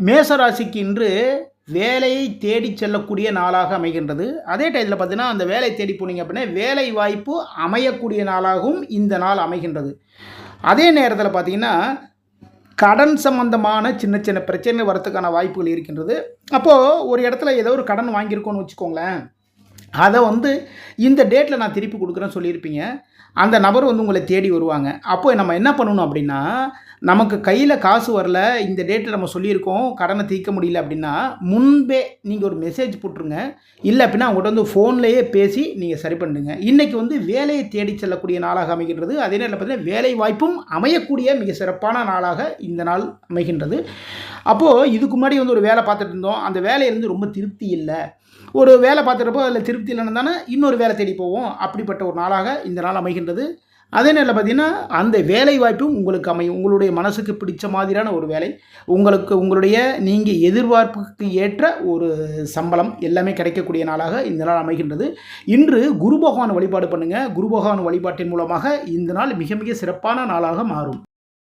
மேஷ ராசிக்கு இன்று வேலையை தேடி செல்லக்கூடிய நாளாக அமைகின்றது. அதே டயத்தில் பார்த்தீங்கன்னா, அந்த வேலை தேடி போனீங்க அப்படின்னா, வேலை வாய்ப்பு அமையக்கூடிய நாளாகவும் இந்த நாள் அமைகின்றது. அதே நேரத்தில் பார்த்தீங்கன்னா, கடன் சம்பந்தமான சின்ன சின்ன பிரச்சனை வரத்துக்கான வாய்ப்புகள் இருக்கின்றது. அப்போது ஒரு இடத்துல ஏதோ ஒரு கடன் வாங்கியிருக்கோன்னு வச்சுக்கோங்களேன், அதை இந்த டேட்டில் நான் திருப்பி கொடுக்குறேன்னு சொல்லியிருப்பீங்க. அந்த நபர் உங்களை தேடி வருவாங்க. அப்போ நம்ம என்ன பண்ணணும் அப்படின்னா, நமக்கு கையில் காசு வரல, இந்த டேட்டில் நம்ம சொல்லியிருக்கோம் கடனை தீர்க்க முடியல அப்படின்னா, முன்பே நீங்கள் ஒரு மெசேஜ் போட்டுருங்க. இல்லை அப்படின்னா அவங்கள்ட்ட ஃபோன்லேயே பேசி நீங்கள் சரி பண்ணுங்க. இன்றைக்கி வேலையை தேடி செல்லக்கூடிய நாளாக அமைகின்றது. அதே நேரத்தில் பார்த்தீங்கன்னா, வேலை வாய்ப்பும் அமையக்கூடிய மிக சிறப்பான நாளாக இந்த நாள் அமைகின்றது. அப்போது இதுக்கு முன்னாடி ஒரு வேலை பார்த்துட்டு இருந்தோம். அந்த வேலையிலேருந்து ரொம்ப திருப்தி இல்லை. ஒரு வேலை பார்த்துறப்போ அதில் திருப்தி இல்லைன்னு தானே இன்னொரு வேலை தேடி போவோம். அப்படிப்பட்ட ஒரு நாளாக இந்த நாள் அமைகின்றது. அதே நேரத்தில் பார்த்தீங்கன்னா, அந்த வேலை வாய்ப்பும் உங்களுக்கு அமையும். உங்களுடைய மனசுக்கு பிடிச்ச மாதிரியான ஒரு வேலை, உங்களுடைய நீங்கள் எதிர்பார்ப்புக்கு ஏற்ற ஒரு சம்பளம் எல்லாமே கிடைக்கக்கூடிய நாளாக இந்த நாள் அமைகின்றது. இன்று குரு பகவான் வழிபாடு பண்ணுங்கள். குரு பகவான் வழிபாட்டின் மூலமாக இந்த நாள் மிக மிக சிறப்பான நாளாக மாறும்.